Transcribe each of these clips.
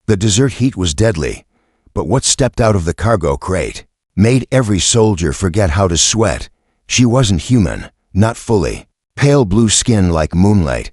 The desert heat was deadly, but what stepped out of the cargo crate made every soldier forget how to sweat. She wasn't human, not fully. Pale blue skin like moonlight,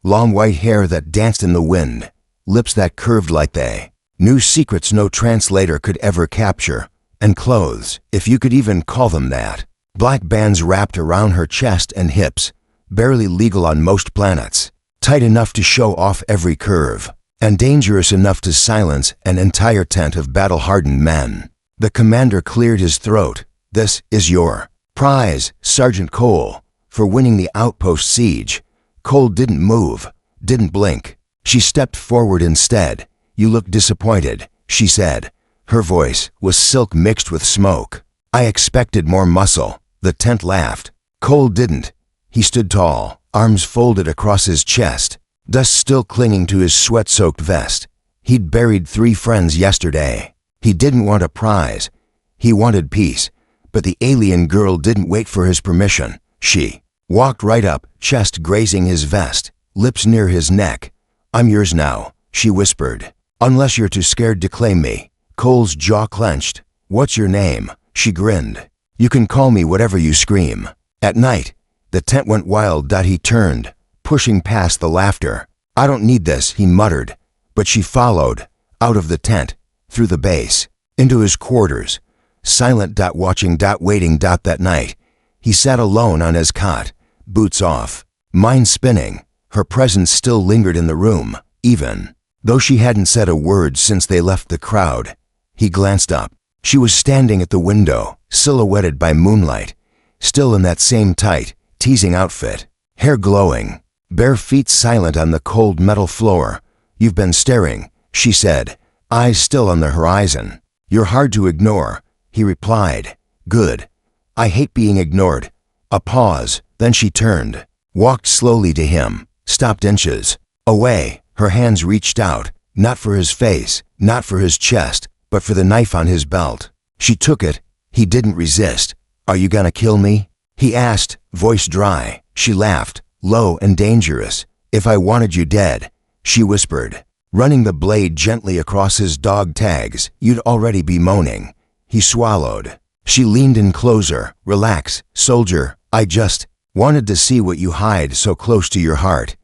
long white hair that danced in the wind, lips that curved like they knew secrets no translator could ever capture, and clothes, if you could even call them that. Black bands wrapped around her chest and hips, barely legal on most planets, tight enough to show off every curve, and dangerous enough to silence an entire tent of battle-hardened men. The commander cleared his throat. "This is your prize, Sergeant Cole, for winning the outpost siege." Cole didn't move, didn't blink. She stepped forward instead. "You look disappointed," she said. Her voice was silk mixed with smoke. "I expected more muscle." The tent laughed. Cole didn't. He stood tall, arms folded across his chest, dust still clinging to his sweat-soaked vest. He'd buried 3 friends yesterday. He didn't want a prize. He wanted peace. But the alien girl didn't wait for his permission. She walked right up, chest grazing his vest, lips near his neck. "I'm yours now," she whispered. "Unless you're too scared to claim me." Cole's jaw clenched. "What's your name?" She grinned. "You can call me whatever you scream." At night, the tent went wild. He turned, pushing past the laughter. "I don't need this," he muttered. But she followed, out of the tent, through the base, into his quarters. Silent. Watching. Waiting. That night, he sat alone on his cot, boots off, mind spinning. Her presence still lingered in the room, even though she hadn't said a word since they left the crowd. He glanced up. She was standing at the window, silhouetted by moonlight, still in that same tight, teasing outfit, hair glowing, bare feet silent on the cold metal floor. "You've been staring," she said, eyes still on the horizon. "You're hard to ignore," he replied. "Good. I hate being ignored." A pause, then she turned, walked slowly to him, stopped inches away. Her hands reached out, not for his face, not for his chest, but for the knife on his belt. She took it. He didn't resist. "Are you gonna kill me?" he asked, voice dry. She laughed, low and dangerous. "If I wanted you dead," she whispered, running the blade gently across his dog tags, "you'd already be moaning." He swallowed. She leaned in closer. "Relax, soldier. I just wanted to see what you hide so close to your heart."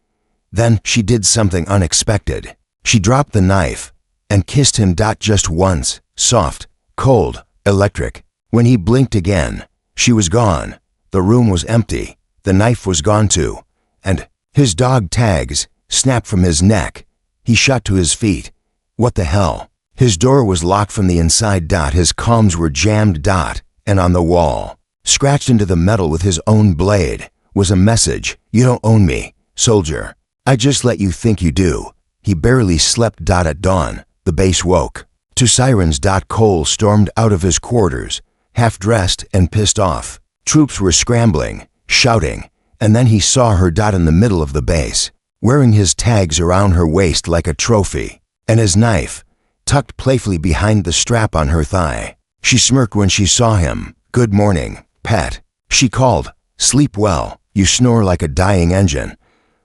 Then she did something unexpected. She dropped the knife and kissed him. Just once, soft, cold, electric. When he blinked again, she was gone. The room was empty. The knife was gone too. And his dog tags snapped from his neck. He shot to his feet. What the hell? His door was locked from the inside. His comms were jammed. And on the wall, scratched into the metal with his own blade, was a message. "You don't own me, soldier. I just let you think you do." He barely slept. At dawn, the base woke to sirens. Cole stormed out of his quarters, half-dressed and pissed off. Troops were scrambling, shouting, and then he saw her. In the middle of the base, wearing his tags around her waist like a trophy, and his knife tucked playfully behind the strap on her thigh. She smirked when she saw him. "Good morning, pet," she called. "Sleep well. You snore like a dying engine."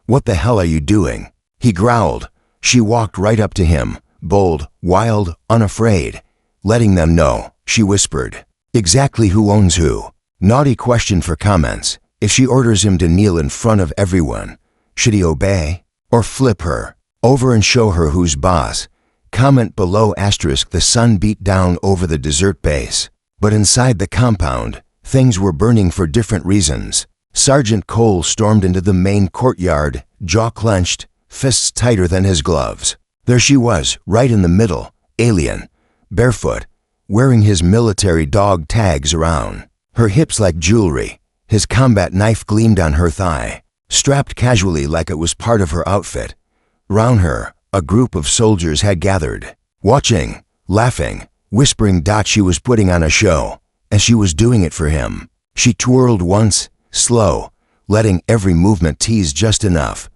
"What the hell are you doing?" he growled. She walked right up to him, bold, wild, unafraid. "Letting them know," she whispered. "Exactly who owns who." Naughty question for comments. If she orders him to kneel in front of everyone, should he obey? Or flip her over and show her who's boss? Comment below. The sun beat down over the desert base, but inside the compound, things were burning for different reasons. Sergeant Cole stormed into the main courtyard, jaw clenched, fists tighter than his gloves. There she was, right in the middle, alien, barefoot, wearing his military dog tags around her hips like jewelry. His combat knife gleamed on her thigh, strapped casually like it was part of her outfit. Round her, a group of soldiers had gathered, watching, laughing, whispering. She was putting on a show, and she was doing it for him. She twirled once, slow, letting every movement tease just enough,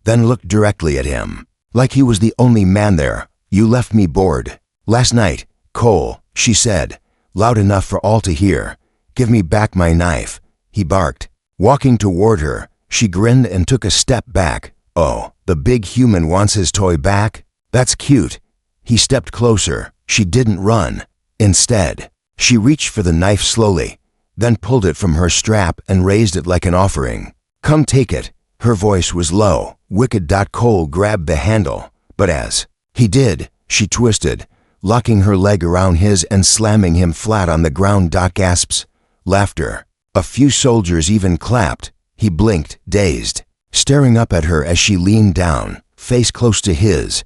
then looked directly at him, like he was the only man there. "You left me bored last night, Cole," she said, loud enough for all to hear. "Give me back my knife," he barked. Walking toward her, she grinned and took a step back. "Oh, the big human wants his toy back? That's cute. He stepped closer. She didn't run. Instead, she reached for the knife slowly, then pulled it from her strap and raised it like an offering. "Come take it." Her voice was low. Wicked. Cole grabbed the handle, but as he did, she twisted, locking her leg around his and slamming him flat on the ground. Gasps. Laughter. A few soldiers even clapped. He blinked, dazed, staring up at her as she leaned down, face close to his.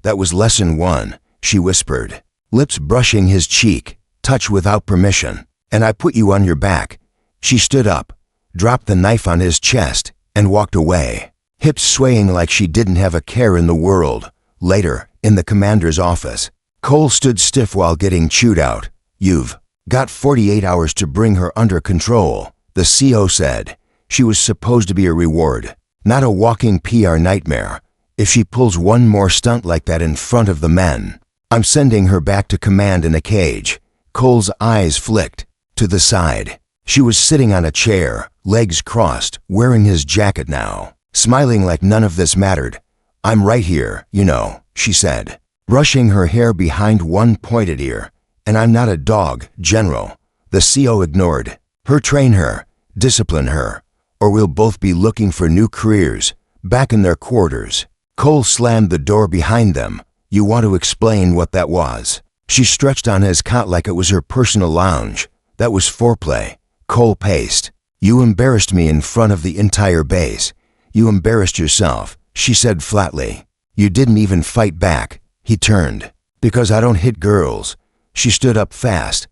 "That was lesson 1, she whispered, lips brushing his cheek, touch without permission. "And I put you on your back." She stood up, dropped the knife on his chest, and walked away, hips swaying like she didn't have a care in the world. Later, in the commander's office, Cole stood stiff while getting chewed out. "You've got 48 hours to bring her under control," the CO said. "She was supposed to be a reward, not a walking PR nightmare. If she pulls one more stunt like that in front of the men, I'm sending her back to command in a cage." Cole's eyes flicked to the side. She was sitting on a chair, legs crossed, wearing his jacket now, smiling like none of this mattered. "I'm right here, you know," she said, brushing her hair behind one pointed ear. "And I'm not a dog, General." The CO ignored her. "Train her, discipline her, or we'll both be looking for new careers." Back in their quarters, Cole slammed the door behind them. "You want to explain what that was?" She stretched on his cot like it was her personal lounge. "That was foreplay." Cole paced. "You embarrassed me in front of the entire base. You embarrassed yourself," she said flatly. "You didn't even fight back." He turned. "Because I don't hit girls." She stood up fast,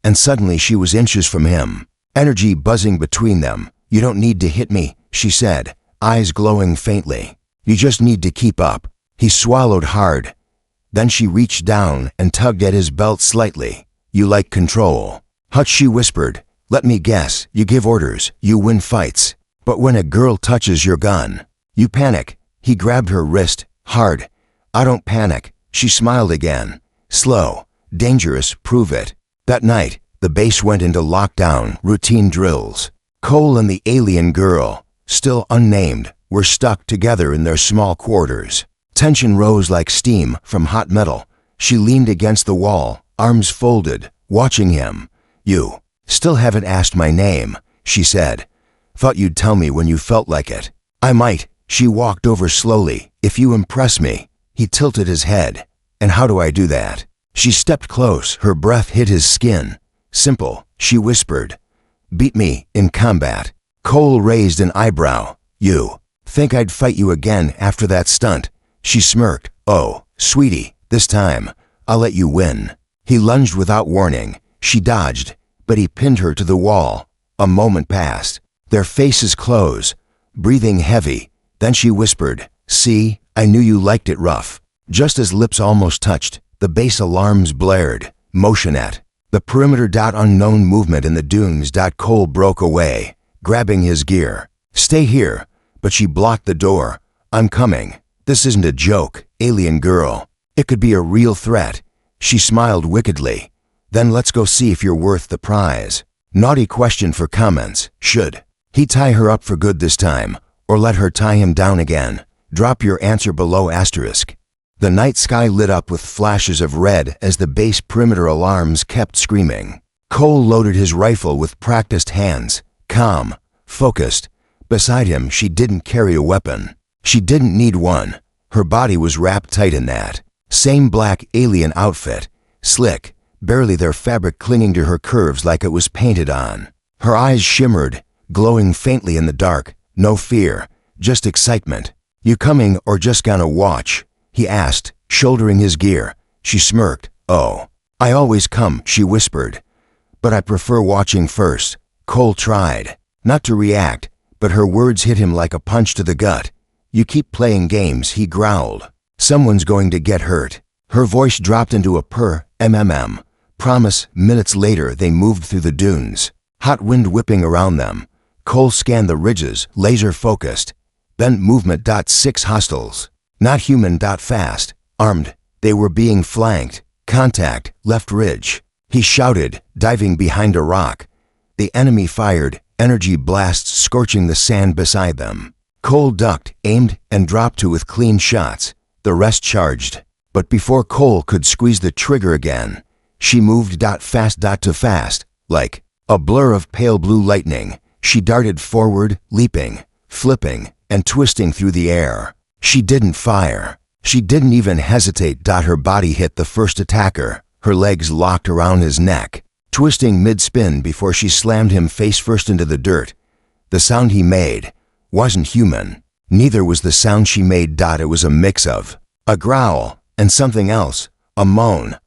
and suddenly she was inches from him, energy buzzing between them. "You don't need to hit me," she said, eyes glowing faintly. "You just need to keep up." He swallowed hard. Then she reached down and tugged at his belt slightly. "You like control." "Hutch," she whispered. "Let me guess, you give orders, you win fights. But when a girl touches your gun, you panic." He grabbed her wrist, hard. "I don't panic." She smiled again. "Slow, dangerous, prove it." That night, the base went into lockdown, routine drills. Cole and the alien girl, still unnamed, were stuck together in their small quarters. Tension rose like steam from hot metal. She leaned against the wall, arms folded, watching him. "You still haven't asked my name," she said. "Thought you'd tell me when you felt like it." "I might." She walked over slowly. "If you impress me." He tilted his head. "And how do I do that?" She stepped close. Her breath hit his skin. "Simple," she whispered. "Beat me in combat." Cole raised an eyebrow. "You think I'd fight you again after that stunt?" She smirked. "Oh, sweetie, this time, I'll let you win." He lunged without warning. She dodged, but he pinned her to the wall. A moment passed. Their faces closed, breathing heavy. Then she whispered, "See, I knew you liked it rough." Just as lips almost touched, the base alarms blared. Motion at the perimeter. Unknown movement in the dunes. Cole broke away, grabbing his gear. "Stay here." But she blocked the door. "I'm coming. This isn't a joke, alien girl. It could be a real threat." She smiled wickedly. "Then let's go see if you're worth the prize." Naughty question for comments. Should he tie her up for good this time, or let her tie him down again? Drop your answer below *. The night sky lit up with flashes of red as the base perimeter alarms kept screaming. Cole loaded his rifle with practiced hands, calm, focused. Beside him, she didn't carry a weapon. She didn't need one. Her body was wrapped tight in that same black alien outfit, slick, barely their fabric clinging to her curves like it was painted on. Her eyes shimmered, glowing faintly in the dark. No fear, just excitement. "You coming or just gonna watch?" he asked, shouldering his gear. She smirked. "Oh, I always come," she whispered. "But I prefer watching first." Cole tried not to react, but her words hit him like a punch to the gut. "You keep playing games," he growled. "Someone's going to get hurt." Her voice dropped into a purr. Promise. Minutes later, they moved through the dunes, hot wind whipping around them. Cole scanned the ridges, laser focused. Then movement. 6 hostiles. Not human. Fast. Armed. They were being flanked. Contact. Left ridge. He shouted, diving behind a rock. The enemy fired, energy blasts scorching the sand beside them. Cole ducked, aimed, and dropped 2 with clean shots. The rest charged. But before Cole could squeeze the trigger again, she moved fast to fast, like a blur of pale blue lightning. She darted forward, leaping, flipping, and twisting through the air. She didn't fire. She didn't even hesitate. Her body hit the first attacker, her legs locked around his neck, twisting mid-spin before she slammed him face first into the dirt. The sound he made wasn't human. Neither was the sound she made. It was a mix of a growl and something else, a moan.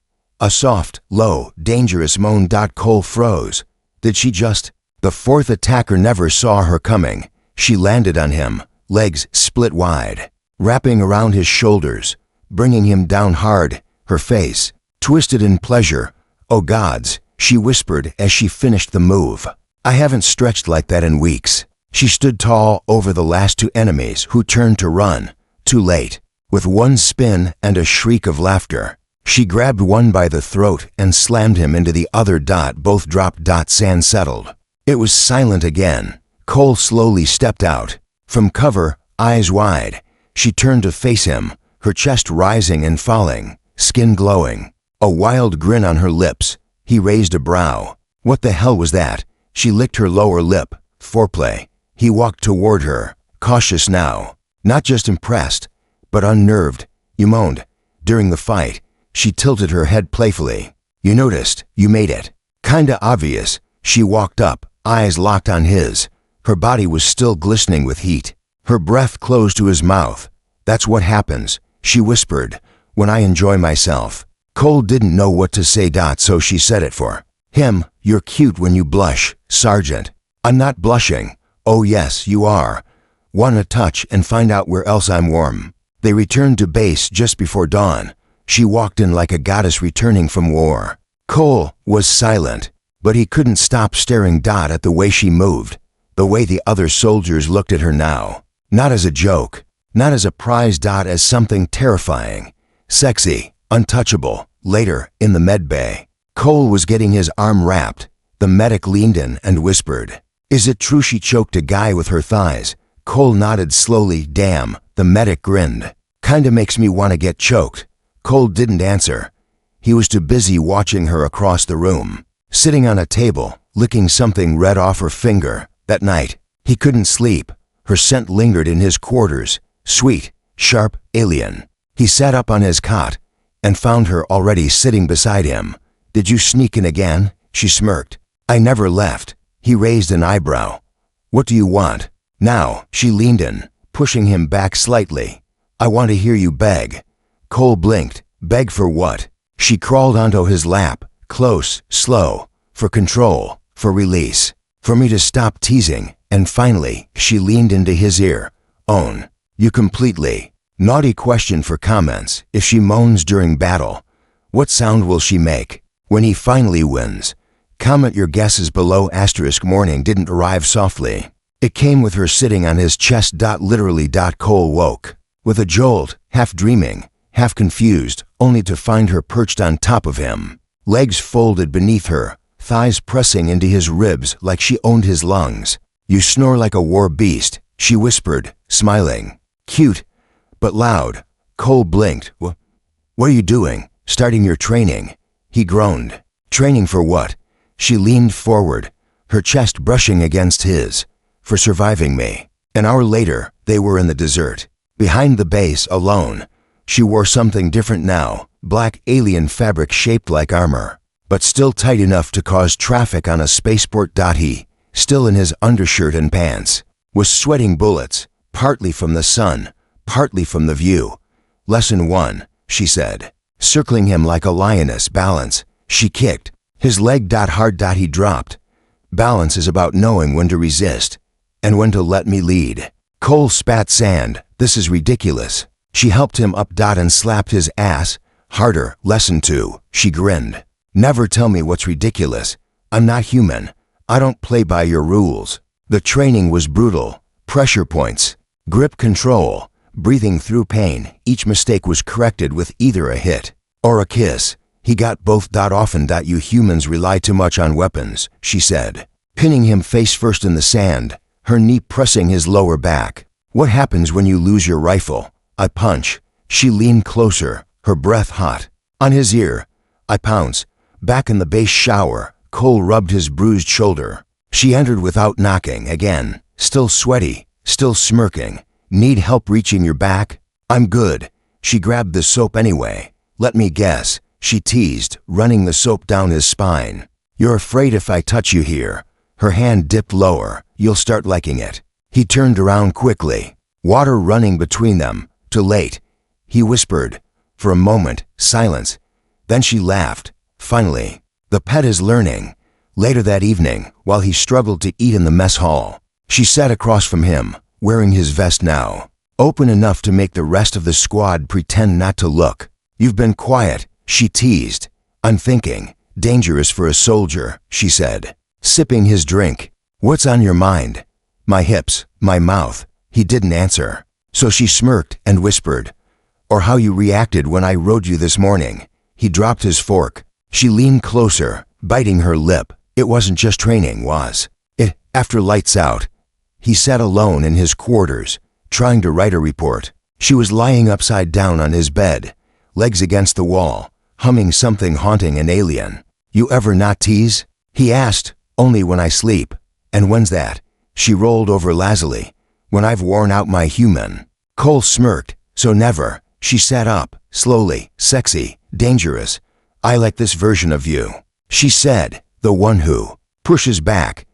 A soft, low, dangerous moan. Cole froze. Did she just? The fourth attacker never saw her coming. She landed on him, legs split wide, wrapping around his shoulders, bringing him down hard, her face twisted in pleasure. "Oh gods," she whispered as she finished the move. "I haven't stretched like that in weeks." She stood tall over the last two enemies who turned to run. Too late. With one spin and a shriek of laughter, she grabbed one by the throat and slammed him into the other. Both dropped. Sand settled. It was silent again. Cole slowly stepped out. From cover, eyes wide, she turned to face him, her chest rising and falling, skin glowing, a wild grin on her lips. He raised a brow. What the hell was that? She licked her lower lip. Foreplay. He walked toward her, cautious now, not just impressed, but unnerved. "You moaned during the fight." She tilted her head playfully. "You noticed. You made it kinda obvious." She walked up, eyes locked on his. Her body was still glistening with heat. Her breath closed to his mouth. "That's what happens," she whispered, "when I enjoy myself." Cole didn't know what to say. So she said it for him. "You're cute when you blush, Sergeant." "I'm not blushing." "Oh yes, you are. Want a touch and find out where else I'm warm." They returned to base just before dawn. She walked in like a goddess returning from war. Cole was silent, but he couldn't stop staring at the way she moved, the way the other soldiers looked at her now. Not as a joke, not as a prize. As something terrifying, sexy, untouchable. Later, in the med bay, Cole was getting his arm wrapped. The medic leaned in and whispered, "Is it true she choked a guy with her thighs?" Cole nodded slowly. "Damn," the medic grinned. "Kinda makes me want to get choked." Cole didn't answer. He was too busy watching her across the room, sitting on a table, licking something red off her finger. That night, he couldn't sleep. Her scent lingered in his quarters, sweet, sharp, alien. He sat up on his cot and found her already sitting beside him. "Did you sneak in again?" She smirked. "I never left." He raised an eyebrow. "What do you want?" Now, she leaned in, pushing him back slightly. "I want to hear you beg." Cole blinked. "Beg for what?" She crawled onto his lap, close, slow, for control, for release, for me to stop teasing, and finally, she leaned into his ear. "Own you completely." Naughty question for comments. If she moans during battle, what sound will she make? When he finally wins, comment your guesses below. Morning didn't arrive softly. It came with her sitting on his chest. Literally. Cole woke with a jolt, half dreaming, half confused, only to find her perched on top of him, legs folded beneath her, thighs pressing into his ribs like she owned his lungs. "You snore like a war beast," she whispered, smiling. "Cute, but loud." Cole blinked. What are you doing?" "Starting your training." He groaned. "Training for what?" She leaned forward, her chest brushing against his. "For surviving me." An hour later, they were in the desert, behind the base, alone. She wore something different now, black alien fabric shaped like armor, but still tight enough to cause traffic on a spaceport. He, still in his undershirt and pants, was sweating bullets, partly from the sun, partly from the view. "Lesson 1, she said, circling him like a lioness. "Balance." She kicked his leg. Hard. He dropped. "Balance is about knowing when to resist and when to let me lead." Cole spat sand. "This is ridiculous." She helped him up. And slapped his ass harder. "Lesson 2, she grinned. "Never tell me what's ridiculous. I'm not human. I don't play by your rules." The training was brutal. Pressure points, grip control, breathing through pain. Each mistake was corrected with either a hit or a kiss. He got both. "Often. You humans rely too much on weapons," she said, pinning him face first in the sand, her knee pressing his lower back. "What happens when you lose your rifle?" "I punch." She leaned closer, her breath hot. On his ear, I pounce. Back in the base shower, Cole rubbed his bruised shoulder. She entered without knocking again, still sweaty, still smirking. Need help reaching your back? I'm good. She grabbed the soap anyway. Let me guess, she teased, running the soap down his spine. You're afraid if I touch you here. Her hand dipped lower. You'll start liking it. He turned around quickly, water running between them. Too late. He whispered. For a moment, silence. Then she laughed. Finally, the pet is learning. Later that evening, while he struggled to eat in the mess hall, she sat across from him, wearing his vest now, open enough to make the rest of the squad pretend not to look. You've been quiet, she teased. I'm thinking. Dangerous for a soldier, she said, sipping his drink. What's on your mind? My hips, my mouth. He didn't answer. So she smirked and whispered. Or how you reacted when I rode you this morning. He dropped his fork. She leaned closer, biting her lip. It wasn't just training, was it? After lights out, he sat alone in his quarters, trying to write a report. She was lying upside down on his bed, legs against the wall, humming something haunting and alien. You ever not tease? He asked. Only when I sleep. And when's that? She rolled over lazily. When I've worn out my human. Cole smirked. So never. She sat up, slowly, sexy, dangerous. I like this version of you, she said, the one who pushes back.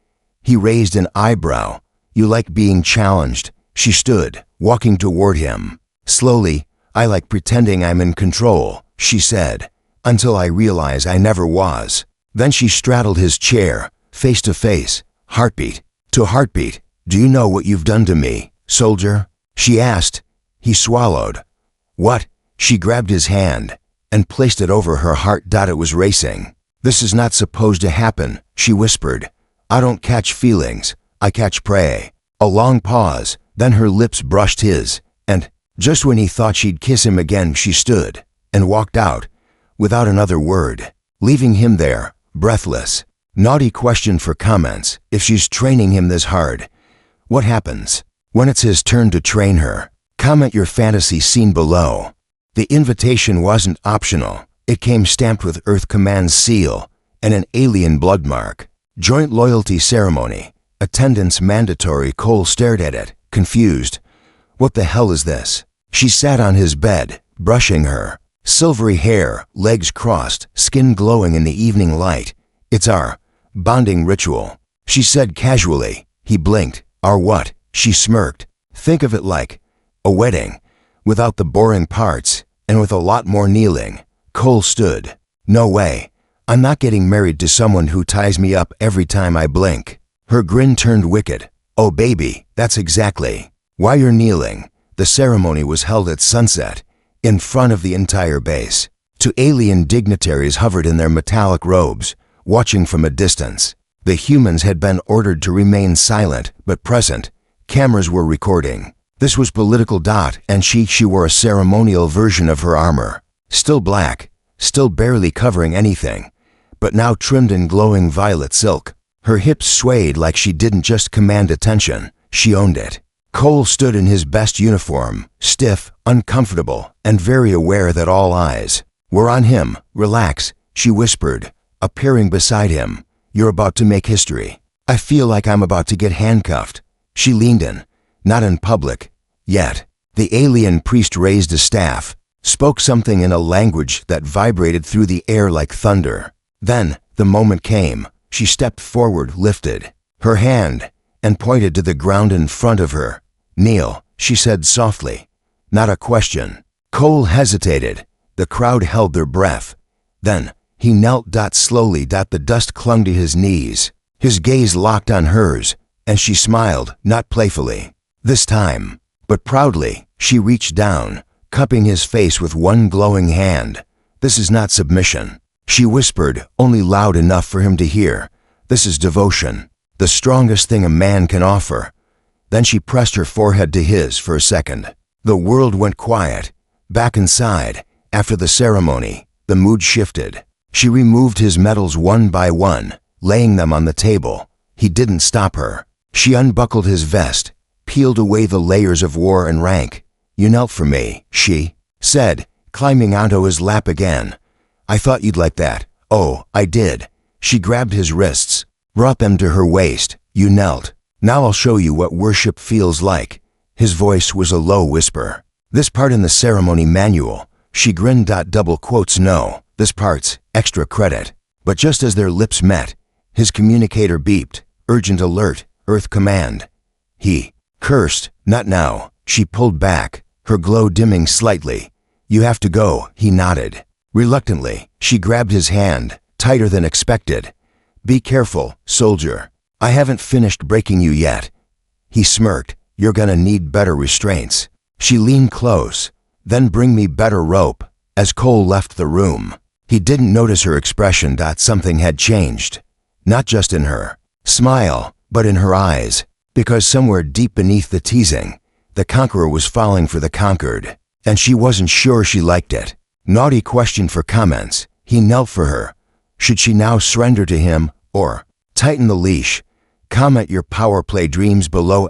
He raised an eyebrow. You like being challenged. She stood, walking toward him. Slowly, I like pretending I'm in control, she said, until I realize I never was. Then she straddled his chair, face to face, heartbeat to heartbeat. Do you know what you've done to me, soldier? She asked. He swallowed. What? She grabbed his hand and placed it over her heart. It was racing. This is not supposed to happen, she whispered. I don't catch feelings, I catch prey. A long pause, then her lips brushed his, and just when he thought she'd kiss him again, she stood and walked out without another word, leaving him there, breathless. Naughty question for comments. If she's training him this hard, what happens when it's his turn to train her? Comment your fantasy scene below. The invitation wasn't optional. It came stamped with Earth Command's seal and an alien blood mark. Joint loyalty ceremony. Attendance mandatory. Cole stared at it, confused. What the hell is this? She sat on his bed, brushing her silvery hair, legs crossed, skin glowing in the evening light. It's our bonding ritual, she said casually. He blinked. Our what? She smirked. Think of it like a wedding, without the boring parts, and with a lot more kneeling. Cole stood. No way. I'm not getting married to someone who ties me up every time I blink. Her grin turned wicked. Oh baby, that's exactly why you're kneeling. The ceremony was held at sunset, in front of the entire base. Two alien dignitaries hovered in their metallic robes, watching from a distance. The humans had been ordered to remain silent but present. Cameras were recording. This was political. And she wore a ceremonial version of her armor. Still black, still barely covering anything, but now trimmed in glowing violet silk. Her hips swayed like she didn't just command attention, she owned it. Cole stood in his best uniform, stiff, uncomfortable, and very aware that all eyes were on him. Relax, she whispered, appearing beside him. You're about to make history. I feel like I'm about to get handcuffed. She leaned in. Not in public. Yet. The alien priest raised a staff, spoke something in a language that vibrated through the air like thunder. Then, the moment came. She stepped forward, lifted her hand, and pointed to the ground in front of her. Kneel, she said softly. Not a question. Cole hesitated. The crowd held their breath. Then, he knelt. Slowly. The dust clung to his knees. His gaze locked on hers, and she smiled, not playfully this time, but proudly. She reached down, cupping his face with one glowing hand. This is not submission, she whispered, only loud enough for him to hear. This is devotion, the strongest thing a man can offer. Then she pressed her forehead to his for a second. The world went quiet. Back inside, after the ceremony, the mood shifted. She removed his medals one by one, laying them on the table. He didn't stop her. She unbuckled his vest, peeled away the layers of war and rank. You knelt for me, she said, climbing onto his lap again. I thought you'd like that. Oh, I did. She grabbed his wrists, brought them to her waist. You knelt. Now I'll show you what worship feels like. His voice was a low whisper. This part in the ceremony manual. She grinned. Double quotes. No, this part's extra credit. But just as their lips met, his communicator beeped. Urgent alert, Earth command. He cursed. Not now. She pulled back, her glow dimming slightly. You have to go, he nodded. Reluctantly, she grabbed his hand, tighter than expected. Be careful, soldier. I haven't finished breaking you yet. He smirked. You're gonna need better restraints. She leaned close. Then bring me better rope. As Cole left the room, he didn't notice her expression. Something had changed. Not just in her smile, but in her eyes. Because somewhere deep beneath the teasing, the conqueror was falling for the conquered. And she wasn't sure she liked it. Naughty question for comments. He knelt for her. Should she now surrender to him, or tighten the leash? Comment your power play dreams below.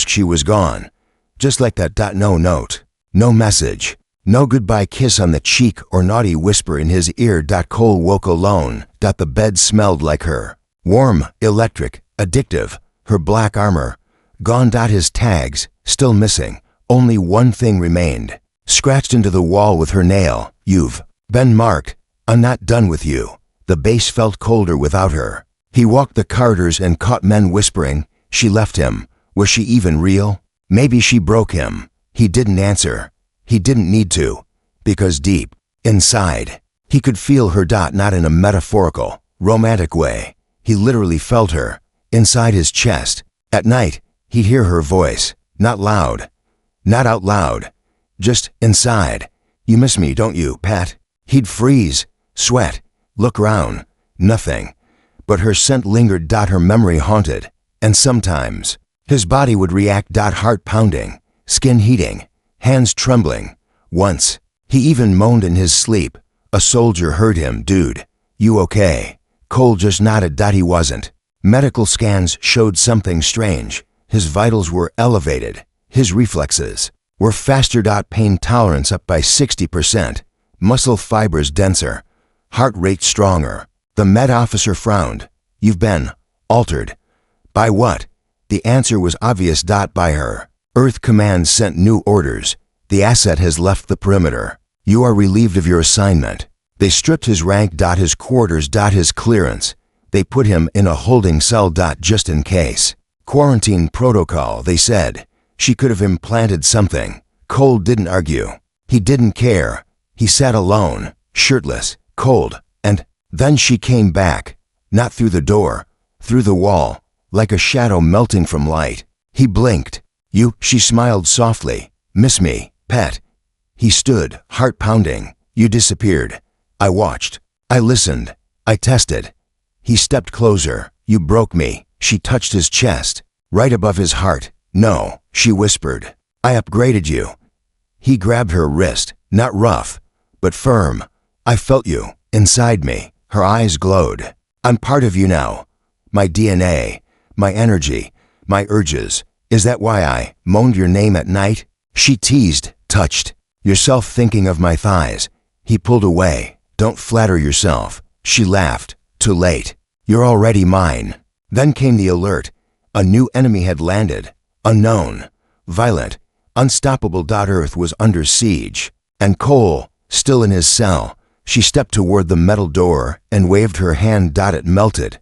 She was gone. Just like that. No note. No message. No goodbye kiss on the cheek or naughty whisper in his ear. Cole woke alone. The bed smelled like her. Warm, electric, addictive. Her black armor. Gone. His tags, still missing. Only one thing remained. Scratched into the wall with her nail. You've been marked. I'm not done with you. The base felt colder without her. He walked the corridors and caught men whispering. She left him. Was she even real? Maybe she broke him. He didn't answer. He didn't need to. Because deep inside, he could feel her. Not in a metaphorical, romantic way. He literally felt her. Inside his chest. At night, he'd hear her voice. Not loud. Not out loud. Just inside. You miss me, don't you, Pat? He'd freeze, sweat, look around. Nothing. But her scent lingered. Her memory haunted. And sometimes, his body would react. Heart pounding, skin heating, hands trembling. Once, he even moaned in his sleep. A soldier heard him. Dude, you okay? Cole just nodded. He wasn't. Medical scans showed something strange. His vitals were elevated. His reflexes were faster. Pain tolerance up by 60%. Muscle fibers denser. Heart rate stronger. The med officer frowned. You've been altered. By what? The answer was obvious. By her. Earth Command sent new orders. The asset has left the perimeter. You are relieved of your assignment. They stripped his rank. His quarters. His clearance. They put him in a holding cell. Just in case. Quarantine protocol, they said. She could have implanted something. Cole didn't argue. He didn't care. He sat alone, shirtless, cold, and then she came back. Not through the door, through the wall, like a shadow melting from light. He blinked. You, she smiled softly. Miss me, pet. He stood, heart pounding. You disappeared. I watched. I listened. I tested. He stepped closer. You broke me. She touched his chest, right above his heart. No, she whispered. I upgraded you. He grabbed her wrist, not rough, but firm. I felt you, inside me. Her eyes glowed. I'm part of you now. My DNA, my energy, my urges. Is that why I moaned your name at night? She teased, touched. Yourself thinking of my thighs. He pulled away. Don't flatter yourself. She laughed. Too late. You're already mine. Then came the alert. A new enemy had landed. Unknown. Violent. Unstoppable. Earth was under siege. And Cole, still in his cell. She stepped toward the metal door and waved her hand. It melted.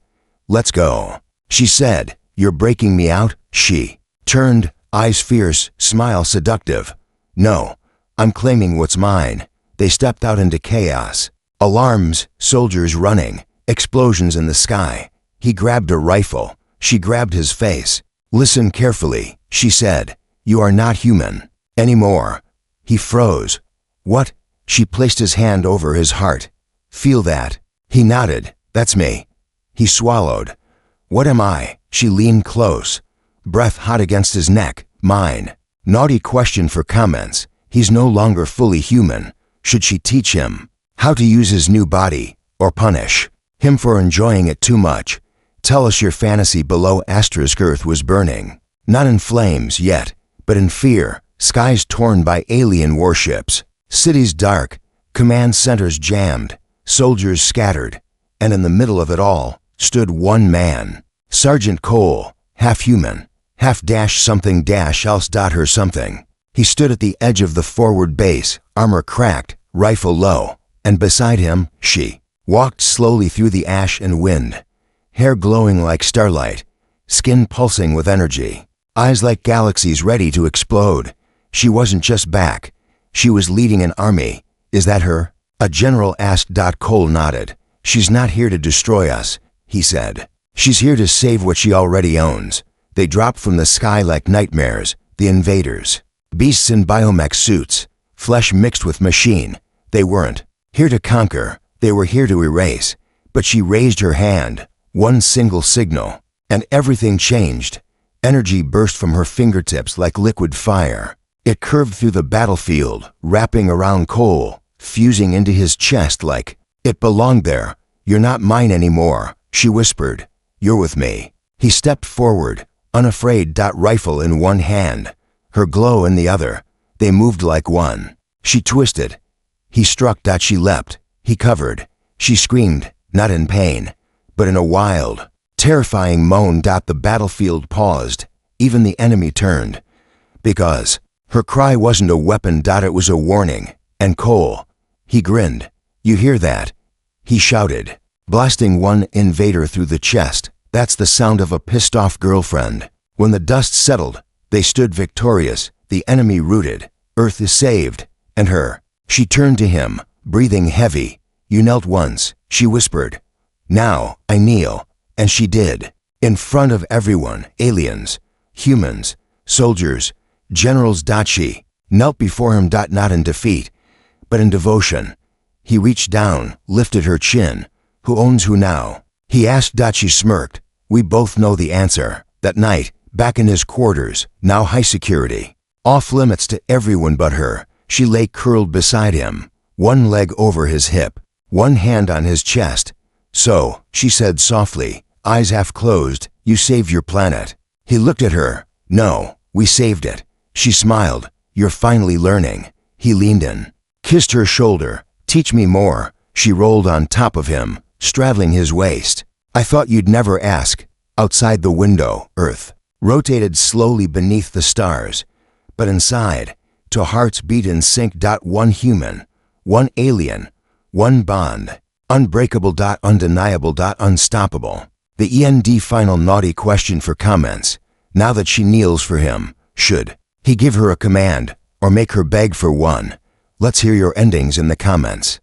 Let's go. She said. You're breaking me out? She turned, eyes fierce, smile seductive. No, I'm claiming what's mine. They stepped out into chaos. Alarms, soldiers running, explosions in the sky. He grabbed a rifle. She grabbed his face. Listen carefully, she said. You are not human anymore. He froze. What? She placed his hand over his heart. Feel that? He nodded. That's me. He swallowed. What am I? She leaned close. Breath hot against his neck. Mine. Naughty question for comments. He's no longer fully human. Should she teach him how to use his new body, or punish him for enjoying it too much? Tell us your fantasy below. Earth was burning. Not in flames yet, but in fear. Skies torn by alien warships. Cities dark. Command centers jammed, soldiers scattered, and in the middle of it all stood one man. Sergeant Cole, half human, half dash something dash else dot her something. He stood at the edge of the forward base, armor cracked, rifle low, and beside him, she walked slowly through the ash and wind, hair glowing like starlight, skin pulsing with energy, eyes like galaxies ready to explode. She wasn't just back, she was leading an army. Is that her? A general asked. Cole nodded. She's not here to destroy us, he said. She's here to save what she already owns. They dropped from the sky like nightmares, the invaders. Beasts in biomech suits, flesh mixed with machine. They weren't here to conquer, they were here to erase. But she raised her hand, one single signal, and everything changed. Energy burst from her fingertips like liquid fire. It curved through the battlefield, wrapping around Cole, fusing into his chest like it belonged there. You're not mine anymore, she whispered. You're with me. He stepped forward, unafraid. Rifle in one hand, her glow in the other. They moved like one. She twisted. He struck. She leapt. He covered. She screamed, not in pain, but in a wild, terrifying moan. The battlefield paused. Even the enemy turned. Because her cry wasn't a weapon. It was a warning. And Cole, he grinned. You hear that? He shouted, blasting one invader through the chest. That's the sound of a pissed-off girlfriend. When the dust settled, they stood victorious, the enemy routed. Earth is saved. And her. She turned to him, breathing heavy. You knelt once, she whispered. Now, I kneel. And she did. In front of everyone, aliens, humans, soldiers, generals. She knelt before him. Not in defeat, but in devotion. He reached down, lifted her chin. Who owns who now? He asked. She smirked. We both know the answer. That night, back in his quarters, now high security, off limits to everyone but her, she lay curled beside him, one leg over his hip, one hand on his chest. So, she said softly, eyes half closed, you saved your planet. He looked at her. No, we saved it. She smiled. You're finally learning. He leaned in, kissed her shoulder. Teach me more. She rolled on top of him, straddling his waist. I thought you'd never ask. Outside the window, Earth rotated slowly beneath the stars. But inside, to hearts beat in sync. One human, one alien, one bond. Unbreakable. Undeniable. Unstoppable. The END final naughty question for comments. Now that she kneels for him, should he give her a command or make her beg for one? Let's hear your endings in the comments.